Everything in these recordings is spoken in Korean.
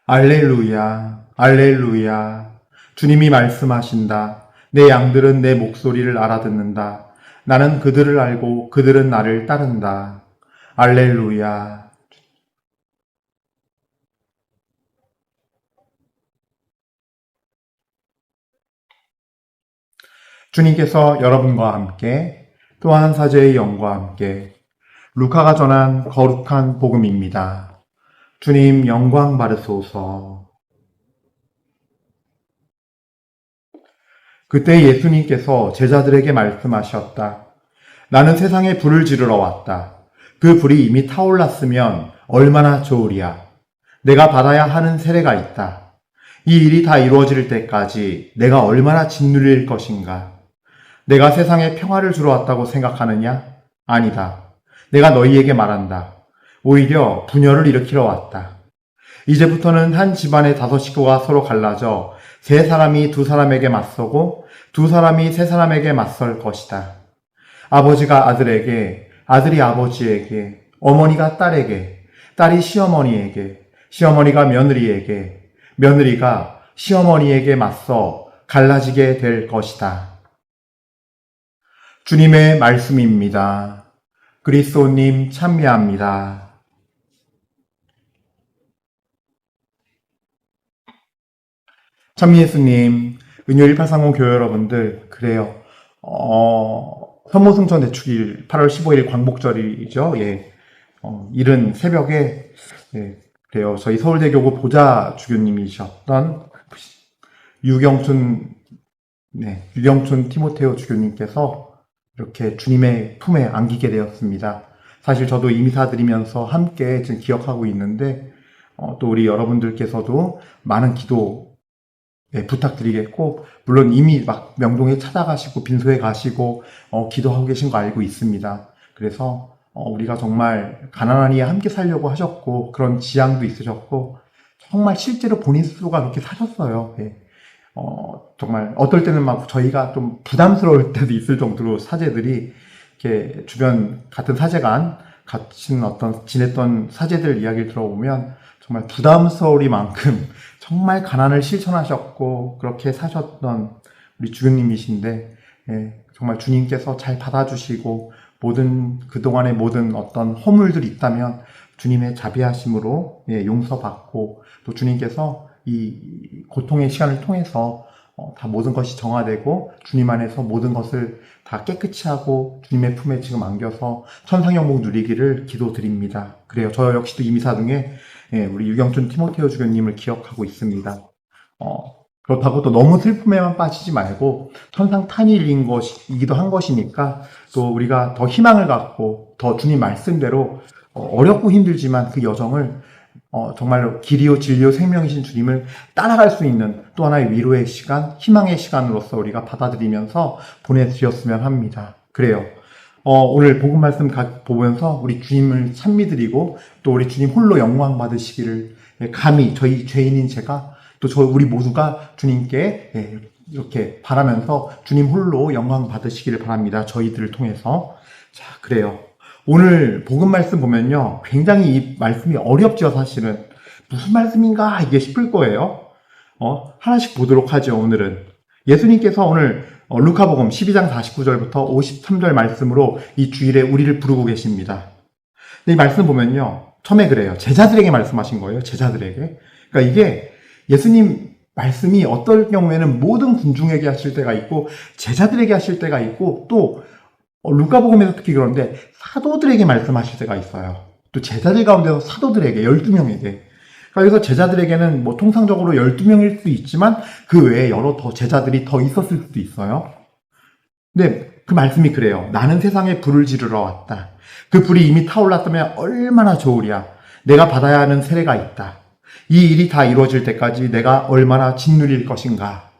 알렐루야, 알렐루야. 주님이 말씀하신다. 내 양들은 내 목소리를 알아듣는다. 나는 그들을 알고 그들은 나를 따른다. 알렐루야. 주님께서 여러분과 함께 또 한 사제의 영과 함께 루카가 전한 거룩한 복음입니다. 주님 영광 받으소서. 그때 예수님께서 제자들에게 말씀하셨다. 나는 세상에 불을 지르러 왔다. 그 불이 이미 타올랐으면 얼마나 좋으랴. 내가 받아야 하는 세례가 있다. 이 일이 다 이루어질 때까지 내가 얼마나 짓누릴 것인가. 내가 세상에 평화를 주러 왔다고 생각하느냐? 아니다. 내가 너희에게 말한다. 오히려 분열을 일으키러 왔다. 이제부터는 한 집안의 5식구가 서로 갈라져 3사람이 2사람에게 맞서고 2사람이 3사람에게 맞설 것이다. 아버지가 아들에게, 아들이 아버지에게, 어머니가 딸에게, 딸이 시어머니에게, 시어머니가 며느리에게, 며느리가 시어머니에게 맞서 갈라지게 될 것이다. 주님의 말씀입니다. 그리스도님 찬미합니다. 찬미예수님, 은요 1830 교회 여러분들, 그래요. 선모승천 대축일 8월 15일 광복절이죠. 예. 이른 새벽에, 예, 그래요. 저희 서울대교구 보좌 주교님이셨던 유경춘 티모테오 주교님께서 이렇게 주님의 품에 안기게 되었습니다. 사실 저도 이미사 드리면서 함께 지금 기억하고 있는데, 또 우리 여러분들께서도 많은 기도 부탁드리겠고, 물론 이미 막 명동에 찾아가시고 빈소에 가시고 기도하고 계신 거 알고 있습니다. 그래서 우리가 정말 가난한 이에 함께 살려고 하셨고 그런 지향도 있으셨고 정말 실제로 본인 스스로가 그렇게 사셨어요. 예. 정말 어떨 때는 막 저희가 좀 부담스러울 때도 있을 정도로 사제들이 이렇게 주변 같은 사제간 같이 지냈던 사제들 이야기를 들어보면 정말 부담스러우리만큼 정말 가난을 실천하셨고 그렇게 사셨던 우리 주교님이신데, 예, 정말 주님께서 잘 받아주시고 그동안의 모든 어떤 허물들이 있다면 주님의 자비하심으로, 예, 용서받고 또 주님께서 이 고통의 시간을 통해서 다 모든 것이 정화되고 주님 안에서 모든 것을 다 깨끗이 하고 주님의 품에 지금 안겨서 천상영복 누리기를 기도드립니다. 그래요. 저 역시도 이미사 중에, 예, 우리 유경춘 티모테오 주교님을 기억하고 있습니다. 그렇다고 또 너무 슬픔에만 빠지지 말고 천상탄일인 것이기도 한 것이니까 또 우리가 더 희망을 갖고 더 주님 말씀대로 어렵고 힘들지만 그 여정을 정말로 길이요 진리요 생명이신 주님을 따라갈 수 있는 또 하나의 위로의 시간, 희망의 시간으로서 우리가 받아들이면서 보내드렸으면 합니다. 그래요. 오늘 복음 말씀 보면서 우리 주님을 찬미드리고 또 우리 주님 홀로 영광 받으시기를, 감히 저희 죄인인 제가 또 우리 모두가 주님께, 이렇게 바라면서 주님 홀로 영광 받으시기를 바랍니다. 저희들을 통해서. 자, 그래요. 오늘 복음 말씀 보면요, 굉장히 이 말씀이 어렵죠. 사실은 무슨 말씀인가 이게 싶을 거예요. 하나씩 보도록 하죠. 오늘은 예수님께서 오늘 루카복음 12장 49절부터 53절 말씀으로 이 주일에 우리를 부르고 계십니다. 근데 이 말씀 보면요, 처음에 그래요. 제자들에게 말씀하신 거예요. 제자들에게. 그러니까 이게 예수님 말씀이 어떨 경우에는 모든 군중에게 하실 때가 있고 제자들에게 하실 때가 있고 또 루카복음에서 특히 그런데 사도들에게 말씀하실 때가 있어요. 또 제자들 가운데서 사도들에게 12명에게. 그래서 제자들에게는 뭐 통상적으로 12명일 수도 있지만 그 외에 여러 더 제자들이 더 있었을 수도 있어요. 근데 그 말씀이 그래요. 나는 세상에 불을 지르러 왔다. 그 불이 이미 타올랐다면 얼마나 좋으랴. 내가 받아야 하는 세례가 있다. 이 일이 다 이루어질 때까지 내가 얼마나 짓누릴 것인가.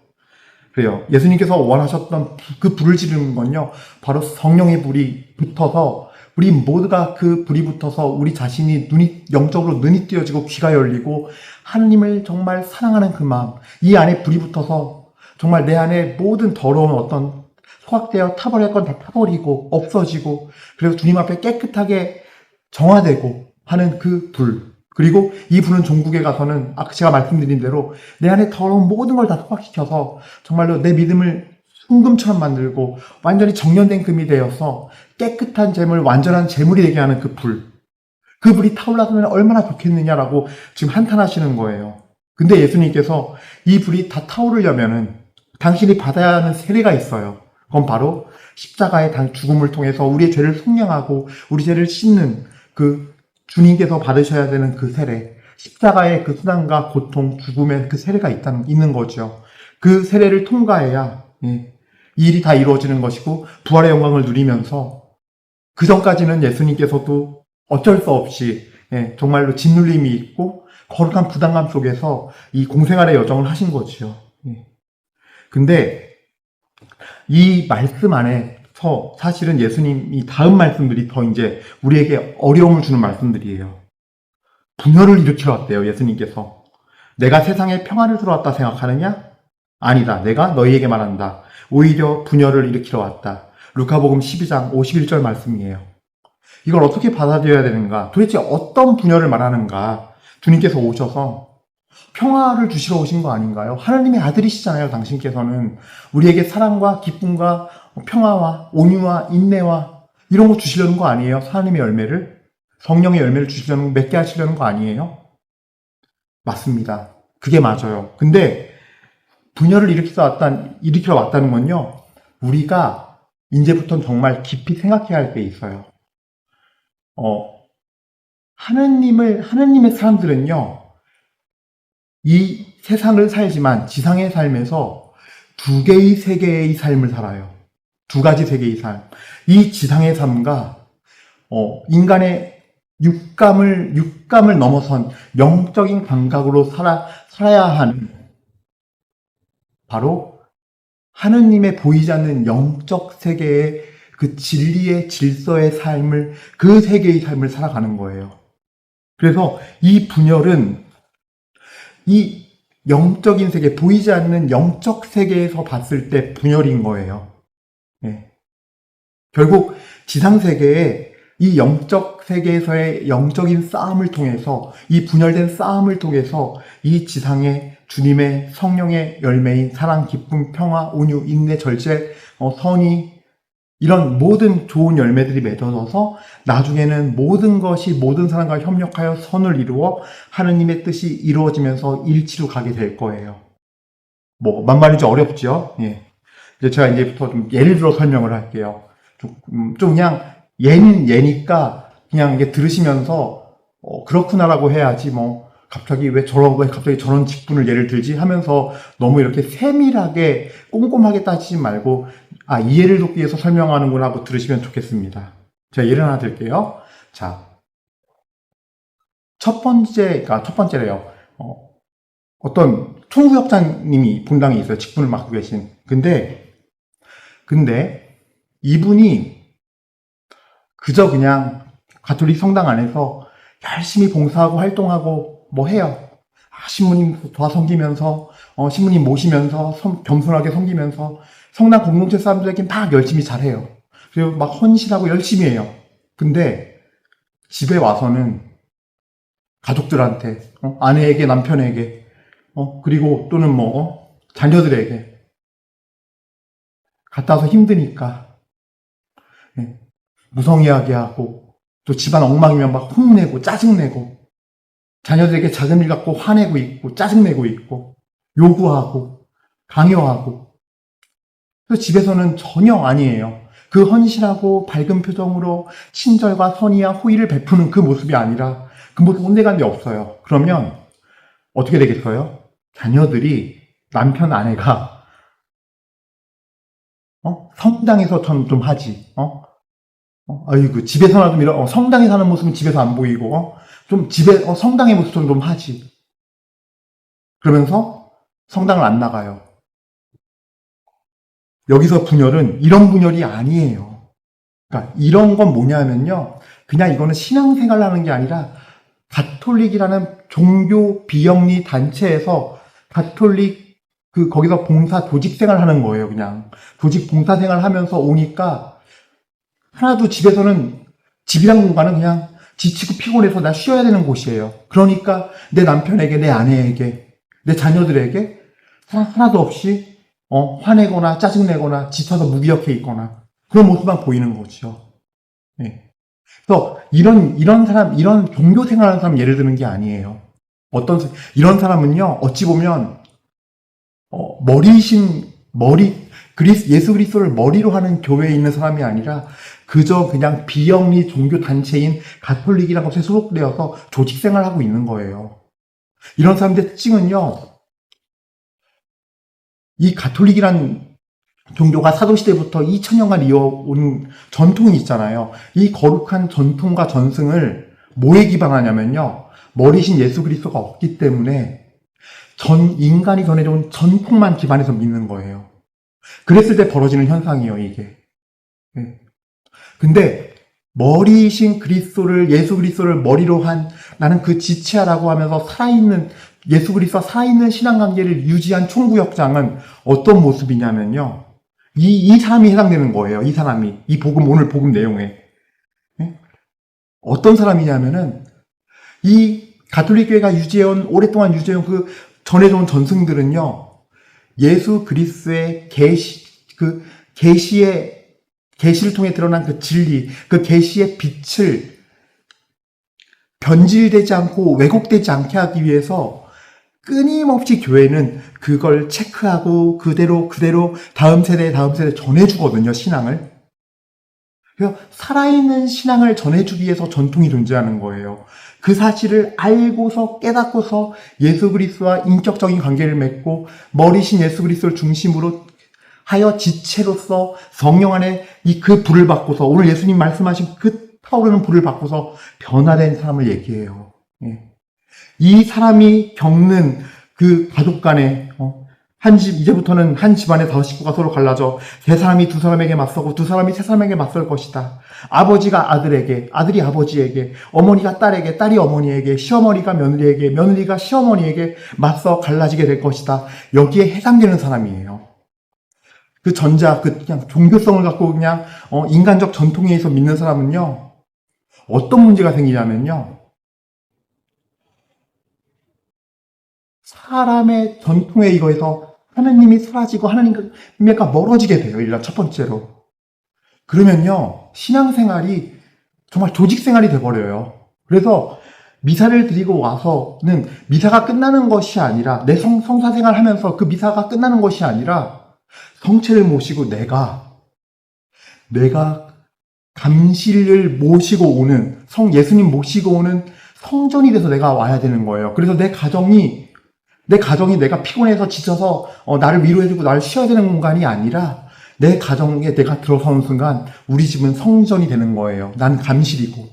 그래요. 예수님께서 원하셨던 그 불을 지르는 건요, 바로 성령의 불이 붙어서 우리 모두가 그 불이 붙어서 우리 자신이 영적으로 눈이 띄어지고 귀가 열리고 하나님을 정말 사랑하는 그 마음, 이 안에 불이 붙어서 정말 내 안에 모든 더러운 어떤 소각되어 타버릴 건 다 타버리고 없어지고 그래서 주님 앞에 깨끗하게 정화되고 하는 그 불, 그리고 이 불은 종국에 가서는 아까 제가 말씀드린 대로 내 안에 더러운 모든 걸 다 소각시켜서 정말로 내 믿음을 순금처럼 만들고 완전히 정련된 금이 되어서 깨끗한 재물, 완전한 재물이 되게 하는 그 불. 그 불이 타올라서면 얼마나 좋겠느냐라고 지금 한탄하시는 거예요. 근데 예수님께서 이 불이 다 타오르려면은 당신이 받아야 하는 세례가 있어요. 그건 바로 십자가의 죽음을 통해서 우리의 죄를 속량하고 우리 죄를 씻는 그 주님께서 받으셔야 되는 그 세례, 십자가의 그 수단과 고통, 죽음의 그 세례가 있는 거죠. 그 세례를 통과해야 이 일이 다 이루어지는 것이고 부활의 영광을 누리면서 그 전까지는 예수님께서도 어쩔 수 없이 정말로 짓눌림이 있고 거룩한 부담감 속에서 이 공생활의 여정을 하신 거지요. 근데 이 말씀 안에서 사실은 예수님이 다음 말씀들이 더 이제 우리에게 어려움을 주는 말씀들이에요. 분열을 일으키러 왔대요, 예수님께서. 내가 세상에 평화를 들어왔다 생각하느냐? 아니다. 내가 너희에게 말한다. 오히려 분열을 일으키러 왔다. 루카복음 12장 51절 말씀이에요. 이걸 어떻게 받아들여야 되는가? 도대체 어떤 분열을 말하는가? 주님께서 오셔서 평화를 주시러 오신 거 아닌가요? 하나님의 아들이시잖아요, 당신께서는. 우리에게 사랑과 기쁨과 평화와 온유와 인내와 이런 거 주시려는 거 아니에요? 하나님의 열매를? 성령의 열매를 주시려는, 맺게 하시려는 거 아니에요? 맞습니다. 그게 맞아요. 근데 분열을 일으키러 왔다는 건요, 우리가 이제부터는 정말 깊이 생각해야 할 게 있어요. 하나님의 사람들은요, 이 세상을 살지만 지상의 삶에서 두 개의 세계의 삶을 살아요. 두 가지 세계의 삶. 이 지상의 삶과 인간의 육감을 넘어선 영적인 감각으로 살아야 하는 바로 하느님의 보이지 않는 영적 세계의 그 진리의 질서의 삶을, 그 세계의 삶을 살아가는 거예요. 그래서 이 분열은 이 영적인 세계, 보이지 않는 영적 세계에서 봤을 때 분열인 거예요. 결국 지상 세계에 이 영적 세계에서의 영적인 싸움을 통해서, 이 분열된 싸움을 통해서 이 지상의 주님의 성령의 열매인 사랑, 기쁨, 평화, 온유, 인내, 절제, 선의, 이런 모든 좋은 열매들이 맺어져서 나중에는 모든 것이 모든 사람과 협력하여 선을 이루어 하느님의 뜻이 이루어지면서 일치로 가게 될 거예요. 만말이지 어렵죠? 예. 이제 제가 이제부터 좀 예를 들어 설명을 할게요. 좀 그냥 예니까 그냥 이게 들으시면서 그렇구나라고 해야지 갑자기 왜 갑자기 저런 직분을 예를 들지 하면서 너무 이렇게 세밀하게 꼼꼼하게 따지지 말고 이해를 돕기 위해서 설명하는구나 하고 들으시면 좋겠습니다. 제가 예를 하나 드릴게요. 자, 첫 번째래요. 어떤 총구역장님이 본당에 있어요. 직분을 맡고 계신. 근데 이분이 그저 그냥 가톨릭 성당 안에서 열심히 봉사하고 활동하고 해요. 신부님 도와 섬기면서, 신부님 모시면서, 겸손하게 섬기면서, 성당 공동체 사람들에게 막 열심히 잘해요. 그리고 막 헌신하고 열심히 해요. 근데 집에 와서는 가족들한테, 아내에게, 남편에게, 그리고 또는 자녀들에게 갔다 와서 힘드니까 무성의하게 하고, 또 집안 엉망이면 막 혼내고 짜증내고, 자녀들에게 작은 일 갖고 화내고 있고 짜증내고 있고 요구하고 강요하고, 그래서 집에서는 전혀 아니에요. 그 헌신하고 밝은 표정으로 친절과 선의와 호의를 베푸는 그 모습이 아니라 그 모습 온데간데 없어요. 그러면 어떻게 되겠어요? 자녀들이 남편 아내가 성당에서 좀 하지. 아이고 집에서나 좀 성당에 사는 모습은 집에서 안 보이고 좀 성당의 모습 좀 하지. 그러면서 성당을 안 나가요. 여기서 분열은 이런 분열이 아니에요. 그러니까 이런 건 뭐냐면요. 그냥 이거는 신앙생활을 하는 게 아니라 가톨릭이라는 종교 비영리 단체에서 가톨릭 거기서 봉사 조직 생활 하는 거예요. 그냥 조직 봉사 생활 하면서 오니까 하나도 집이란 공간은 그냥 지치고 피곤해서 나 쉬어야 되는 곳이에요. 그러니까 내 남편에게, 내 아내에게, 내 자녀들에게 사랑 하나도 없이 화내거나 짜증내거나 지쳐서 무기력해 있거나 그런 모습만 보이는 거죠. 예. 그래서 이런 사람, 이런 종교 생활하는 사람 예를 드는 게 아니에요. 이런 사람은요, 어찌 보면 예수 그리스도를 머리로 하는 교회에 있는 사람이 아니라 그저 그냥 비영리 종교 단체인 가톨릭이라는 것에 소속되어서 조직 생활하고 있는 거예요. 이런 사람들의 특징은요, 이 가톨릭이란 종교가 사도시대부터 2000년간 이어온 전통이 있잖아요. 이 거룩한 전통과 전승을 뭐에 기반하냐면요, 머리신 예수 그리스도가 없기 때문에 인간이 전해져온 전통만 기반해서 믿는 거예요. 그랬을 때 벌어지는 현상이에요, 이게. 예. 근데 머리신 예수 그리스도를 머리로 한 나는 그 지체하라고 하면서 예수 그리스도와 살아있는 신앙관계를 유지한 총구역장은 어떤 모습이냐면요. 이 사람이 해당되는 거예요. 이 사람이. 오늘 복음 내용에. 예? 어떤 사람이냐면은 이 가톨릭교회가 오랫동안 유지해온 그 전해져온 전승들은요. 예수 그리스도의 계시를 통해 드러난 그 진리, 그 계시의 빛을 변질되지 않고 왜곡되지 않게 하기 위해서 끊임없이 교회는 그걸 체크하고 그대로 다음 세대에 전해주거든요, 신앙을. 그래서 살아있는 신앙을 전해주기 위해서 전통이 존재하는 거예요. 그 사실을 알고서 깨닫고서 예수 그리스도와 인격적인 관계를 맺고 머리신 예수 그리스도를 중심으로 하여 지체로서 성령 안에 그 불을 받고서 오늘 예수님 말씀하신 그 타오르는 불을 받고서 변화된 사람을 얘기해요. 예. 이 사람이 겪는 그 가족 간에 이제부터는 한 집안의 5식구가 서로 갈라져 세 사람이 두 사람에게 맞서고 두 사람이 세 사람에게 맞설 것이다. 아버지가 아들에게, 아들이 아버지에게, 어머니가 딸에게, 딸이 어머니에게, 시어머니가 며느리에게, 며느리가 시어머니에게 맞서 갈라지게 될 것이다. 여기에 해당되는 사람이에요. 그냥 종교성을 갖고 그냥 인간적 전통에 의해서 믿는 사람은요, 어떤 문제가 생기냐면요, 사람의 전통에 의해서 하나님이 사라지고 하나님과 멀어지게 돼요. 일단 첫 번째로. 그러면요, 신앙생활이 정말 조직생활이 돼버려요. 그래서 미사를 드리고 와서는 미사가 끝나는 것이 아니라 내 성사생활 하면서 그 미사가 끝나는 것이 아니라 성체를 모시고 내가 감실을 모시고 오는 예수님 모시고 오는 성전이 돼서 내가 와야 되는 거예요. 그래서 내 가정이 내가 피곤해서 지쳐서 나를 위로해주고 나를 쉬어야 되는 공간이 아니라 내 가정에 내가 들어서는 순간 우리 집은 성전이 되는 거예요. 난 감실이고.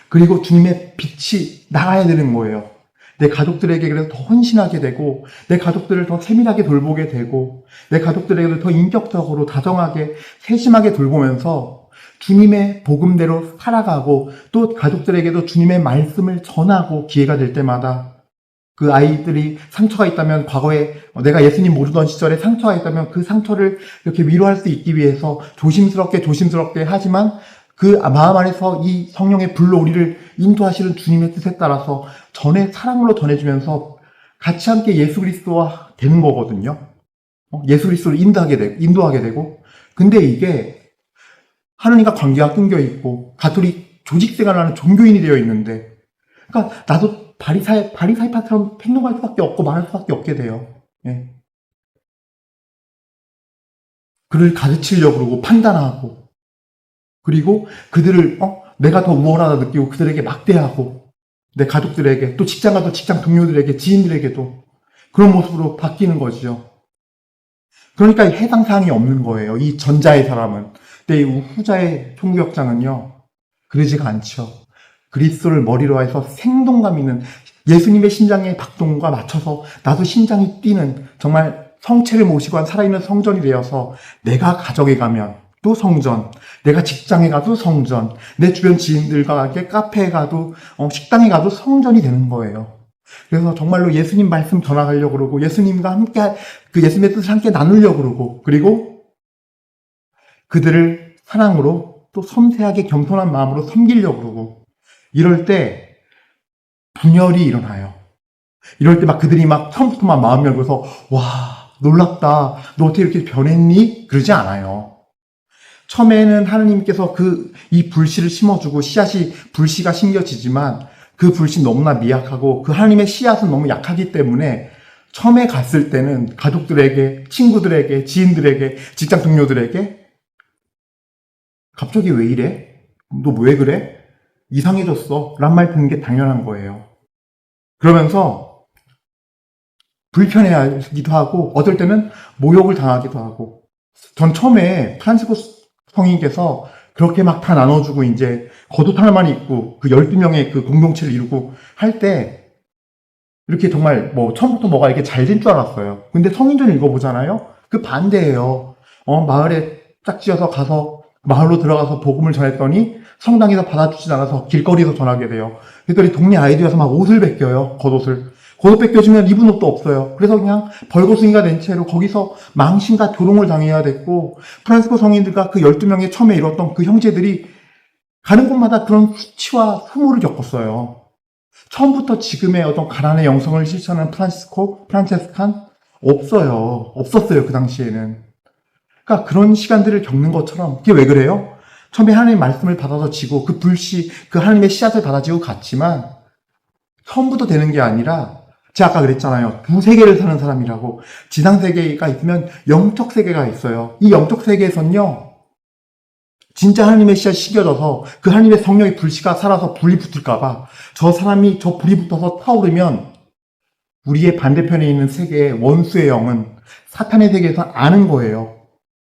그리고 주님의 빛이 나가야 되는 거예요. 내 가족들에게 그래서 더 헌신하게 되고 내 가족들을 더 세밀하게 돌보게 되고 내 가족들에게도 더 인격적으로 다정하게 세심하게 돌보면서 주님의 복음대로 살아가고 또 가족들에게도 주님의 말씀을 전하고 기회가 될 때마다 그 아이들이 상처가 있다면 과거에 내가 예수님 모르던 시절에 상처가 있다면 그 상처를 이렇게 위로할 수 있기 위해서 조심스럽게 하지만 그 마음 안에서 이 성령의 불로 우리를 인도하시는 주님의 뜻에 따라서 사랑으로 전해주면서 같이 함께 예수 그리스도와 되는 거거든요. 예수 그리스도를 인도하게 되고. 근데 이게 하느님과 관계가 끊겨 있고 가톨릭 조직 생활을 하는 종교인이 되어 있는데, 그러니까 나도 바리사이파처럼 행동할 수밖에 없고 말할 수밖에 없게 돼요. 예. 그를 가르치려고 그러고 판단하고, 그리고 그들을 내가 더 우월하다 느끼고 그들에게 막대하고, 내 가족들에게, 또 직장 가도 직장 동료들에게, 지인들에게도 그런 모습으로 바뀌는 거죠. 그러니까 해당 사항이 없는 거예요. 이 전자의 사람은. 근데 이 후자의 총구역장은요, 그러지가 않죠. 그리스도를 머리로 해서 생동감 있는 예수님의 심장의 박동과 맞춰서 나도 심장이 뛰는 정말 성체를 모시고 한 살아있는 성전이 되어서 내가 가정에 가면 또 성전, 내가 직장에 가도 성전, 내 주변 지인들과 함께 카페에 가도 식당에 가도 성전이 되는 거예요. 그래서 정말로 예수님 말씀 전하려고 그러고 예수님과 함께 그 예수님의 뜻을 함께 나누려고 그러고, 그리고 그들을 사랑으로 또 섬세하게 겸손한 마음으로 섬기려고 그러고, 이럴 때 분열이 일어나요. 이럴 때 막 그들이 막 처음부터 막 마음 열고서 와 놀랍다 너 어떻게 이렇게 변했니? 그러지 않아요. 처음에는 하나님께서 이 불씨를 심어주고 불씨가 심겨지지만 그 불씨 너무나 미약하고 그 하나님의 씨앗은 너무 약하기 때문에 처음에 갔을 때는 가족들에게, 친구들에게, 지인들에게, 직장 동료들에게 갑자기 왜 이래? 너 왜 그래? 이상해졌어. 란 말 듣는 게 당연한 거예요. 그러면서 불편해하기도 하고 어떨 때는 모욕을 당하기도 하고 전 처음에 프란치스코 성인께서 그렇게 막 다 나눠주고 이제 겉옷 하나만 입고 그 12명의 그 공동체를 이루고 할 때 이렇게 정말 뭐 처음부터 뭐가 이렇게 잘 된 줄 알았어요. 근데 성인전 읽어보잖아요. 그 반대예요. 마을에 짝지어서 가서 마을로 들어가서 복음을 전했더니 성당에서 받아주지 않아서 길거리에서 전하게 돼요. 그랬더니 동네 아이들에서 막 옷을 벗겨요. 겉옷 벗겨주면 입은 옷도 없어요. 그래서 그냥 벌거숭이가 된 채로 거기서 망신과 조롱을 당해야 됐고 프란시스코 성인들과 그 12명의 처음에 이뤘던 그 형제들이 가는 곳마다 그런 수치와 흠모를 겪었어요. 처음부터 지금의 어떤 가난의 영성을 실천하는 프란체스칸 없었어요. 그 당시에는. 그러니까 그런 시간들을 겪는 것처럼 그게 왜 그래요? 처음에 하나님의 말씀을 받아서 지고 그 하나님의 씨앗을 받아지고 갔지만 처음부터 되는 게 아니라 제가 아까 그랬잖아요. 두 세계를 사는 사람이라고. 지상 세계가 있으면 영적 세계가 있어요. 이 영적 세계에선요. 진짜 하나님의 씨앗이 식여져서 그 하나님의 성령의 불씨가 살아서 불이 붙을까봐 저 불이 붙어서 타오르면 우리의 반대편에 있는 세계의 원수의 영은 사탄의 세계에서 아는 거예요.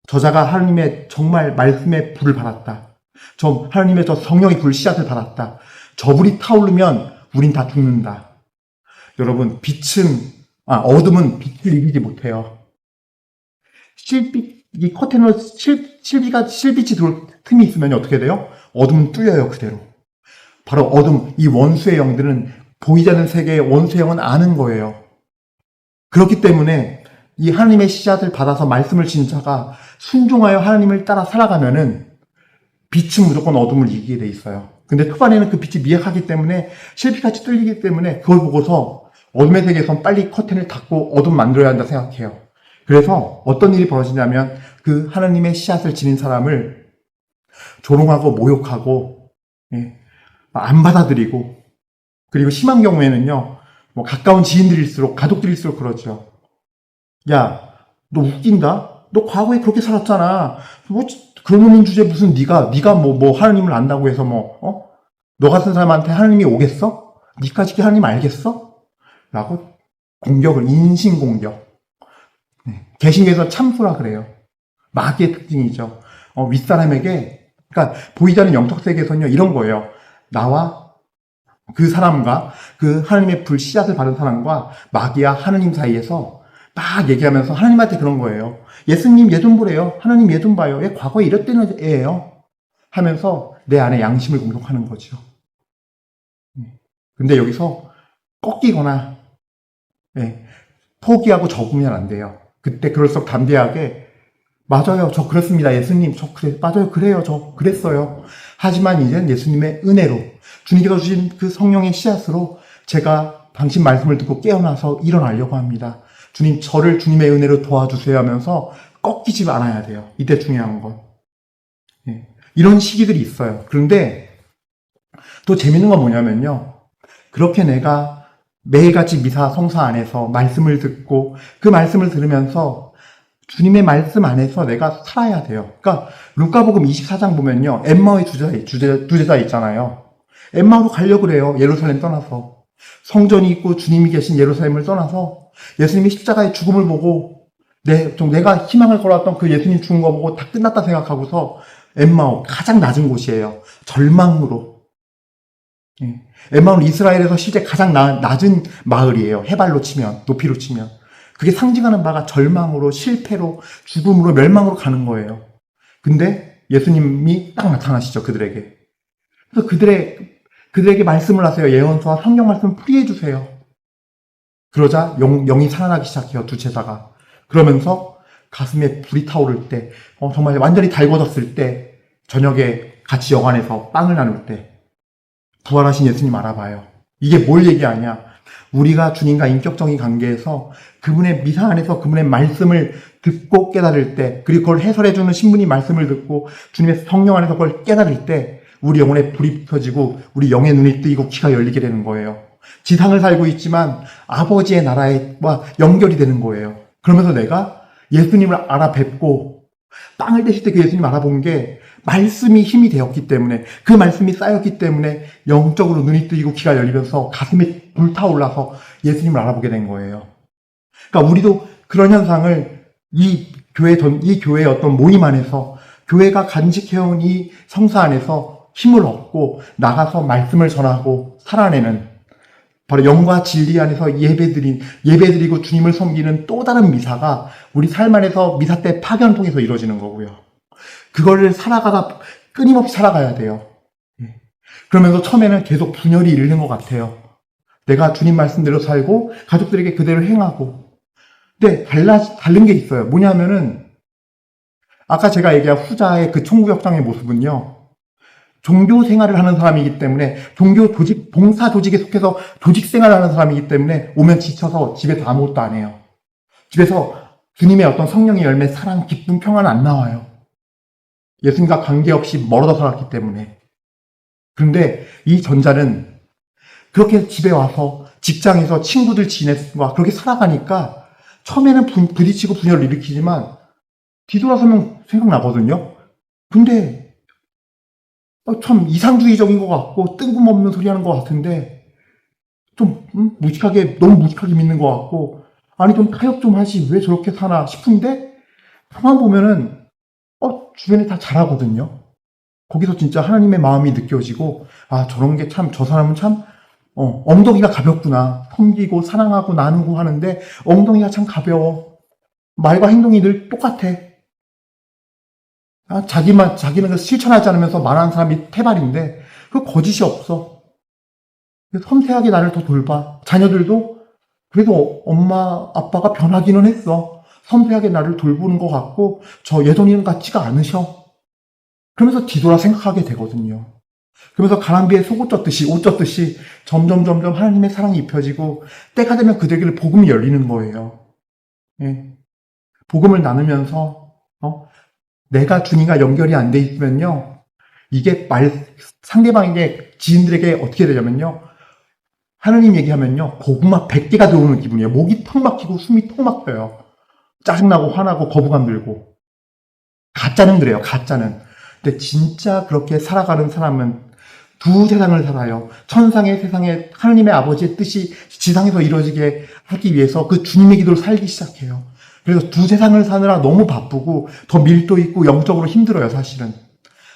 저자가 하나님의 정말 말씀의 불을 받았다. 하나님의 성령의 불 씨앗을 받았다. 저 불이 타오르면 우린 다 죽는다. 여러분, 어둠은 빛을 이기지 못해요. 이 커튼으로 실빛이 들어올 틈이 있으면 어떻게 돼요? 어둠은 뚫려요, 그대로. 바로 이 원수의 영들은 보이지 않는 세계의 원수의 영은 아는 거예요. 그렇기 때문에 이 하나님의 씨앗을 받아서 말씀을 진 자가 순종하여 하나님을 따라 살아가면은 빛은 무조건 어둠을 이기게 돼 있어요. 근데 초반에는 그 빛이 미약하기 때문에 실빛같이 뚫리기 때문에 그걸 보고서 어둠의 세계에선 빨리 커튼을 닫고 어둠 만들어야 한다 생각해요. 그래서 어떤 일이 벌어지냐면 그 하나님의 씨앗을 지닌 사람을 조롱하고 모욕하고 안 받아들이고 그리고 심한 경우에는요 뭐 가까운 지인들일수록 가족들일수록 그러죠. 야, 너 웃긴다? 너 과거에 그렇게 살았잖아. 뭐 그러는 주제에 무슨 네가 뭐 하나님을 안다고 해서 너 같은 사람한테 하나님이 오겠어? 니까지 하나님 알겠어? 라고 인신공격. 개신교에서 참수라 그래요. 마귀의 특징이죠. 윗사람에게, 그러니까 보이지 않는 영적 세계에서는요, 이런 거예요. 나와 그 사람과 그 하나님의 불 씨앗을 받은 사람과 마귀와 하느님 사이에서 막 얘기하면서 하나님한테 그런 거예요. 예수님 얘 좀 보래요. 하나님 얘 좀 봐요. 얘 과거에 이랬다는 애예요. 하면서 내 안에 양심을 공격하는 거죠. 근데 여기서 꺾이거나 포기하고 접으면 안 돼요. 그때 그럴수록 담대하게 맞아요. 저 그렇습니다. 예수님. 맞아요. 그래요. 저 그랬어요. 하지만 이젠 예수님의 은혜로 주님께서 주신 그 성령의 씨앗으로 제가 당신 말씀을 듣고 깨어나서 일어나려고 합니다. 주님, 저를 주님의 은혜로 도와주세요 하면서 꺾이지 않아야 돼요. 이때 중요한 건. 이런 시기들이 있어요. 그런데 또 재밌는 건 뭐냐면요. 그렇게 내가 매일같이 미사 성사 안에서 말씀을 듣고 그 말씀을 들으면서 주님의 말씀 안에서 내가 살아야 돼요. 그러니까 루카복음 24장 보면요. 엠마오의 두제자 있잖아요. 엠마오로 가려고 그래요. 예루살렘 떠나서. 성전이 있고 주님이 계신 예루살렘을 떠나서 예수님이 십자가의 죽음을 보고 내가 희망을 걸어왔던 그 예수님 죽은 거 보고 다 끝났다 생각하고서 엠마오 가장 낮은 곳이에요. 절망으로. 엠마오는 이스라엘에서 실제 가장 낮은 마을이에요. 해발로 치면, 높이로 치면. 그게 상징하는 바가 절망으로, 실패로, 죽음으로, 멸망으로 가는 거예요. 근데 예수님이 딱 나타나시죠, 그들에게. 그래서 그들에게 말씀을 하세요. 예언서와 성경 말씀을 풀이해 주세요. 그러자 영이 살아나기 시작해요, 두 제자가. 그러면서 가슴에 불이 타오를 때, 정말 완전히 달궈졌을 때, 저녁에 같이 영안에서 빵을 나눌 때, 부활하신 예수님 알아봐요. 이게 뭘 얘기하냐? 우리가 주님과 인격적인 관계에서 그분의 미사 안에서 그분의 말씀을 듣고 깨달을 때, 그리고 그걸 해설해주는 신분이 말씀을 듣고 주님의 성령 안에서 그걸 깨달을 때 우리 영혼에 불이 펴지고 우리 영의 눈이 뜨이고 귀가 열리게 되는 거예요. 지상을 살고 있지만 아버지의 나라와 연결이 되는 거예요. 그러면서 내가 예수님을 알아뵙고 땅을 대실 때 그 예수님 알아본 게 말씀이 힘이 되었기 때문에, 그 말씀이 쌓였기 때문에 영적으로 눈이 뜨이고 귀가 열리면서 가슴이 불타올라서 예수님을 알아보게 된 거예요. 그러니까 우리도 그런 현상을 이 교회의 어떤 모임 안에서, 교회가 간직해온 이 성사 안에서 힘을 얻고 나가서 말씀을 전하고 살아내는, 바로 영과 진리 안에서 예배드리고 주님을 섬기는 또 다른 미사가 우리 삶 안에서 미사 때 파견을 통해서 이루어지는 거고요. 그거를 끊임없이 살아가야 돼요. 그러면서 처음에는 계속 분열이 일는 것 같아요. 내가 주님 말씀대로 살고 가족들에게 그대로 행하고. 근데 다른 게 있어요. 뭐냐면은 아까 제가 얘기한 후자의 그 총구역장의 모습은요, 종교 생활을 하는 사람이기 때문에, 종교 조직, 봉사 조직에 속해서 조직 생활을 하는 사람이기 때문에 오면 지쳐서 집에서 아무것도 안 해요. 집에서 주님의 어떤 성령의 열매, 사랑, 기쁨, 평안은 안 나와요. 예수님과 관계없이 멀어져 살았기 때문에. 그런데 이 전자는 그렇게 집에 와서 직장에서 친구들 지내와 그렇게 살아가니까 처음에는 부딪히고 분열을 일으키지만 뒤돌아서면 생각나거든요. 근데 참 이상주의적인 것 같고 뜬금없는 소리 하는 것 같은데 좀 너무 무식하게 믿는 것 같고, 아니 좀 타협 좀 하지 왜 저렇게 사나 싶은데 가만 보면은 주변에 다 잘하거든요. 거기서 진짜 하나님의 마음이 느껴지고, 아 저런 게 참, 저 사람은 참 엉덩이가 가볍구나. 섬기고 사랑하고 나누고 하는데 엉덩이가 참 가벼워. 말과 행동이 늘 똑같아. 자기는 실천하지 않으면서 말하는 사람이 태발인데 그 거짓이 없어. 섬세하게 나를 더 돌봐. 자녀들도 그래도 엄마 아빠가 변하기는 했어. 섬세하게 나를 돌보는 것 같고 저 예전이는 같지가 않으셔. 그러면서 뒤돌아 생각하게 되거든요. 그러면서 가랑비에 옷 젖듯이 점점 하나님의 사랑이 입혀지고 때가 되면 그들에게 복음이 열리는 거예요. 예. 복음을 나누면서 내가 주님과 연결이 안 돼 있으면요, 이게 상대방에게, 지인들에게 어떻게 되냐면요, 하느님 얘기하면요 고구마 100개가 들어오는 기분이에요. 목이 턱 막히고 숨이 턱 막혀요. 짜증나고 화나고 거부감 들고. 가짜는 그래요. 가짜는. 근데 진짜 그렇게 살아가는 사람은 두 세상을 살아요. 천상의 세상에 하느님의 아버지의 뜻이 지상에서 이루어지게 하기 위해서 그 주님의 기도를 살기 시작해요. 그래서 두 세상을 사느라 너무 바쁘고 더 밀도 있고 영적으로 힘들어요, 사실은.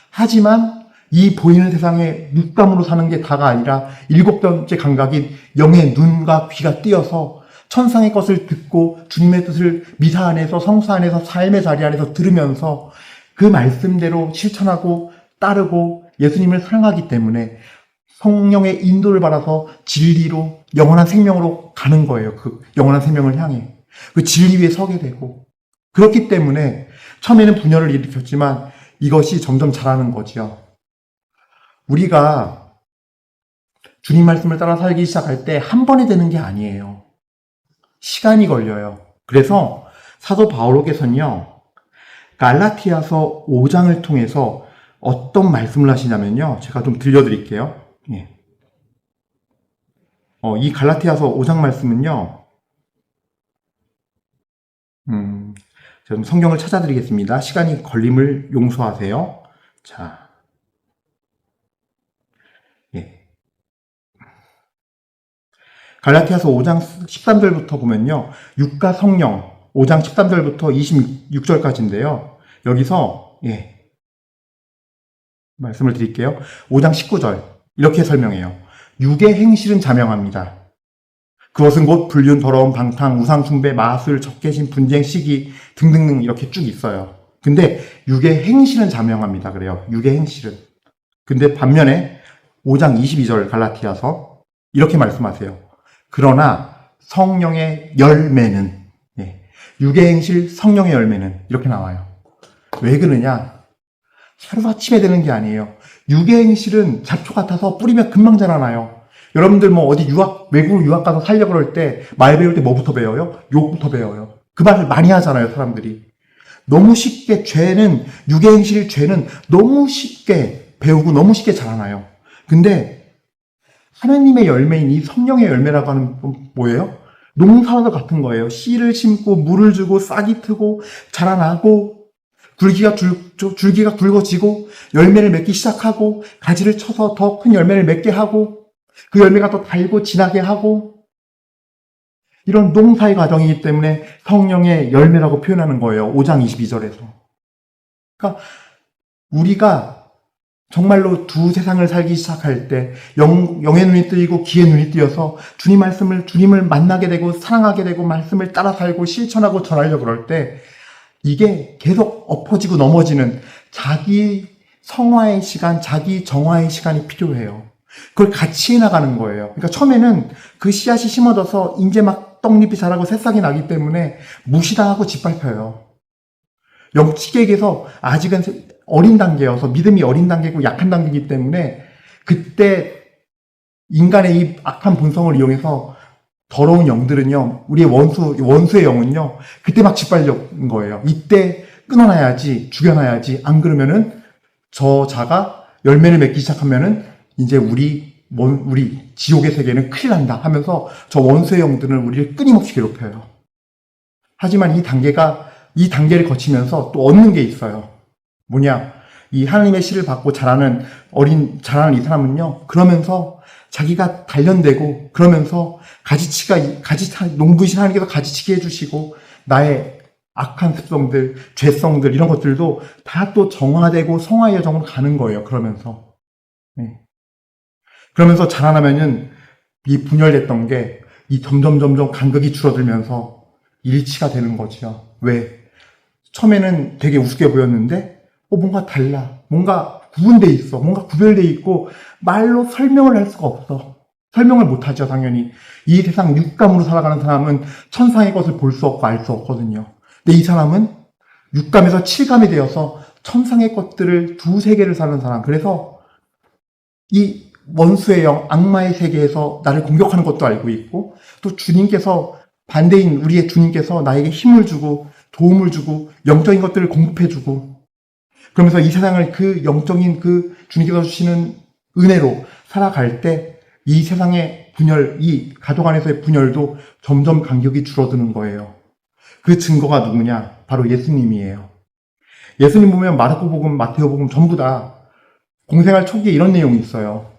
하지만 이 보이는 세상에 육감으로 사는 게 다가 아니라 일곱 번째 감각인 영의 눈과 귀가 띄어서 천상의 것을 듣고 주님의 뜻을 미사 안에서, 성사 안에서, 삶의 자리 안에서 들으면서 그 말씀대로 실천하고 따르고 예수님을 사랑하기 때문에 성령의 인도를 받아서 진리로, 영원한 생명으로 가는 거예요. 그 영원한 생명을 향해. 그 진리 위에 서게 되고. 그렇기 때문에 처음에는 분열을 일으켰지만 이것이 점점 자라는 거지요. 우리가 주님 말씀을 따라 살기 시작할 때 한 번에 되는 게 아니에요. 시간이 걸려요. 그래서 사도 바울께서는요, 갈라티아서 5장을 통해서 어떤 말씀을 하시냐면요, 제가 좀 들려드릴게요. 예. 이 갈라티아서 5장 말씀은요, 제가 좀 성경을 찾아드리겠습니다. 시간이 걸림을 용서하세요. 자, 예. 갈라티아서 5장 13절부터 보면요, 육과 성령, 5장 13절부터 26절까지인데요. 여기서 말씀을 드릴게요. 5장 19절 이렇게 설명해요. 육의 행실은 자명합니다. 그것은 곧 불륜, 더러움, 방탕, 우상 숭배, 마술, 적개심, 분쟁, 시기 등등등 이렇게 쭉 있어요. 근데 육의 행실은 자명합니다. 그래요. 육의 행실은. 근데 반면에 5장 22절 갈라티아서 이렇게 말씀하세요. 그러나 성령의 열매는, 육의 행실, 성령의 열매는 이렇게 나와요. 왜 그러냐? 하루아침에 되는 게 아니에요. 육의 실은 잡초 같아서 뿌리면 금방 자라나요. 여러분들 뭐 어디 외국 유학 가서 살려고 그럴 때 말 배울 때 뭐부터 배워요? 욕부터 배워요. 그 말을 많이 하잖아요, 사람들이. 너무 쉽게 육의 행실 죄는 너무 쉽게 배우고 너무 쉽게 자라나요. 근데 하나님의 열매인 이 성령의 열매라고 하는 건 뭐예요? 농사도 같은 거예요. 씨를 심고 물을 주고 싹이 트고 자라나고 줄기가 굵어지고 열매를 맺기 시작하고 가지를 쳐서 더 큰 열매를 맺게 하고 그 열매가 더 달고 진하게 하고 이런 농사의 과정이기 때문에 성령의 열매라고 표현하는 거예요. 5장 22절에서. 그러니까 우리가 정말로 두 세상을 살기 시작할 때 영의 눈이 뜨이고 귀의 눈이 뜨여서 주님을 만나게 되고 사랑하게 되고 말씀을 따라 살고 실천하고 전하려고 그럴 때 이게 계속 엎어지고 넘어지는 자기 성화의 시간, 자기 정화의 시간이 필요해요. 그걸 같이 해나가는 거예요. 그러니까 처음에는 그 씨앗이 심어져서 이제 막 떡잎이 자라고 새싹이 나기 때문에 무시당하고 짓밟혀요. 영적에게서 아직은 어린 단계여서 믿음이 어린 단계고 약한 단계이기 때문에 그때 인간의 이 악한 본성을 이용해서 더러운 영들은요, 우리의 원수의 영은요, 그때 막 짓밟는 거예요. 이때 끊어놔야지, 죽여놔야지. 안 그러면은 저 자가 열매를 맺기 시작하면은 이제 우리 지옥의 세계는 큰일 난다 하면서 저 원수의 영들은 우리를 끊임없이 괴롭혀요. 하지만 이 단계를 거치면서 또 얻는 게 있어요. 뭐냐? 이 하나님의 씨를 받고 자라는 이 사람은요, 그러면서 자기가 단련되고, 그러면서 농부이신 하나님께서 가지치게 해주시고, 나의 악한 습성들, 죄성들, 이런 것들도 다 또 정화되고 성화의 여정으로 가는 거예요, 그러면서. 네. 그러면서 자라나면은 이 분열됐던 게 이 점점 간극이 줄어들면서 일치가 되는 거죠. 왜? 처음에는 되게 우습게 보였는데, 뭔가 달라. 뭔가 구분돼 있어. 뭔가 구별돼 있고, 말로 설명을 할 수가 없어. 설명을 못 하죠, 당연히. 이 세상 육감으로 살아가는 사람은 천상의 것을 볼 수 없고 알 수 없거든요. 근데 이 사람은 육감에서 칠감이 되어서 천상의 것들을 두세계를 사는 사람. 그래서 이 원수의 영, 악마의 세계에서 나를 공격하는 것도 알고 있고, 또 주님께서, 반대인 우리의 주님께서 나에게 힘을 주고, 도움을 주고, 영적인 것들을 공급해주고, 그러면서 이 세상을 그 영적인 그 주님께서 주시는 은혜로 살아갈 때, 이 세상의 이 가족 안에서의 분열도 점점 간격이 줄어드는 거예요. 그 증거가 누구냐? 바로 예수님이에요. 예수님 보면 마르코복음, 마테오복음 전부 다 공생활 초기에 이런 내용이 있어요.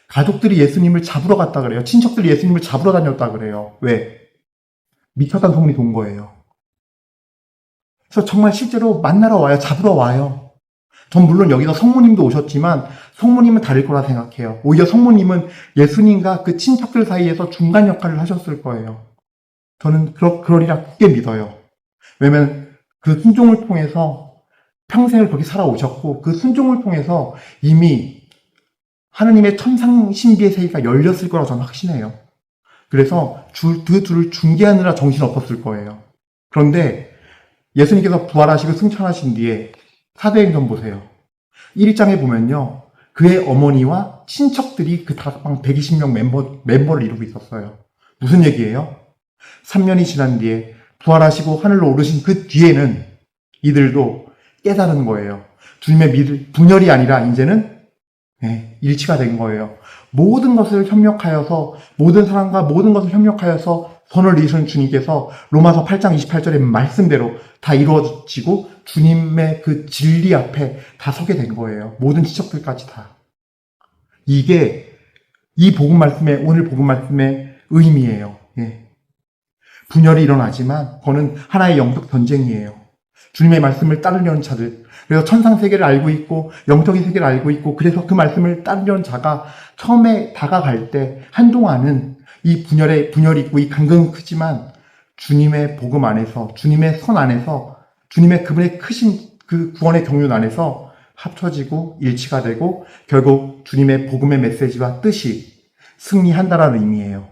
가족들이 예수님을 잡으러 갔다 그래요. 친척들이 예수님을 잡으러 다녔다 그래요. 왜? 미쳤다는 소문이 돈 거예요. 그래서 정말 실제로 만나러 와요. 잡으러 와요. 전 물론 여기서 성모님도 오셨지만 성모님은 다를 거라 생각해요. 오히려 성모님은 예수님과 그 친척들 사이에서 중간 역할을 하셨을 거예요. 저는 그러리라 굳게 믿어요. 왜냐면 그 순종을 통해서 평생을 그렇게 살아오셨고 그 순종을 통해서 이미 하느님의 천상 신비의 세계가 열렸을 거라고 저는 확신해요. 그래서 그 둘을 중개하느라 정신 없었을 거예요. 그런데 예수님께서 부활하시고 승천하신 뒤에 사도행전 보세요. 1장에 보면요. 그의 어머니와 친척들이 그 다락방 120명 멤버를 이루고 있었어요. 무슨 얘기예요? 3년이 지난 뒤에 부활하시고 하늘로 오르신 그 뒤에는 이들도 깨달은 거예요. 주님의 분열이 아니라 이제는 일치가 된 거예요. 모든 것을 협력하여서, 모든 사람과 모든 것을 협력하여서 선을 이루신 주님께서 로마서 8장 28절의 말씀대로 다 이루어지고 주님의 그 진리 앞에 다 서게 된 거예요. 모든 지적들까지 다. 이게 오늘 복음 말씀의 의미예요. 분열이 일어나지만 그거는 하나의 영적 전쟁이에요. 주님의 말씀을 따르려는 자들, 그래서 천상 세계를 알고 있고 영적인 세계를 알고 있고 그래서 그 말씀을 따르려는 자가 처음에 다가갈 때 한동안은 이 분열이 있고 이 간극은 크지만 주님의 복음 안에서, 주님의 선 안에서, 주님의 그분의 크신 그 구원의 경륜 안에서 합쳐지고 일치가 되고 결국 주님의 복음의 메시지와 뜻이 승리한다라는 의미예요.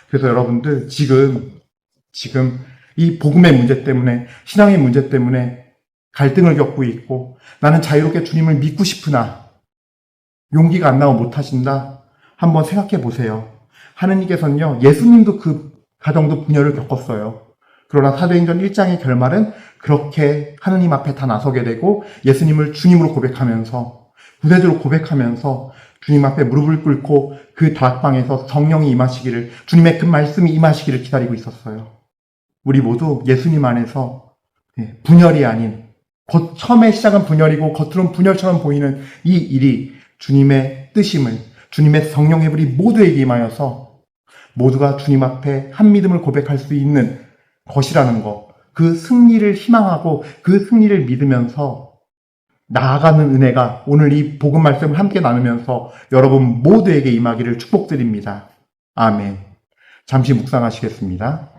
그래서 여러분들 지금 이 복음의 문제 때문에, 신앙의 문제 때문에 갈등을 겪고 있고 나는 자유롭게 주님을 믿고 싶으나 용기가 안 나고 못하신다? 한번 생각해 보세요. 하느님께서는요, 예수님도 그 가정도 분열을 겪었어요. 그러나 사도행전 1장의 결말은 그렇게 하느님 앞에 다 나서게 되고 예수님을 주님으로 고백하면서, 구세주로 고백하면서 주님 앞에 무릎을 꿇고 그 다락방에서 성령이 임하시기를, 주님의 그 말씀이 임하시기를 기다리고 있었어요. 우리 모두 예수님 안에서 분열이 아닌, 처음에 시작은 분열이고 겉으로는 분열처럼 보이는 이 일이 주님의 뜻임을, 주님의 성령의 불이 모두에게 임하여서 모두가 주님 앞에 한 믿음을 고백할 수 있는 것이라는 것, 그 승리를 희망하고 그 승리를 믿으면서 나아가는 은혜가 오늘 이 복음 말씀을 함께 나누면서 여러분 모두에게 임하기를 축복드립니다. 아멘. 잠시 묵상하시겠습니다.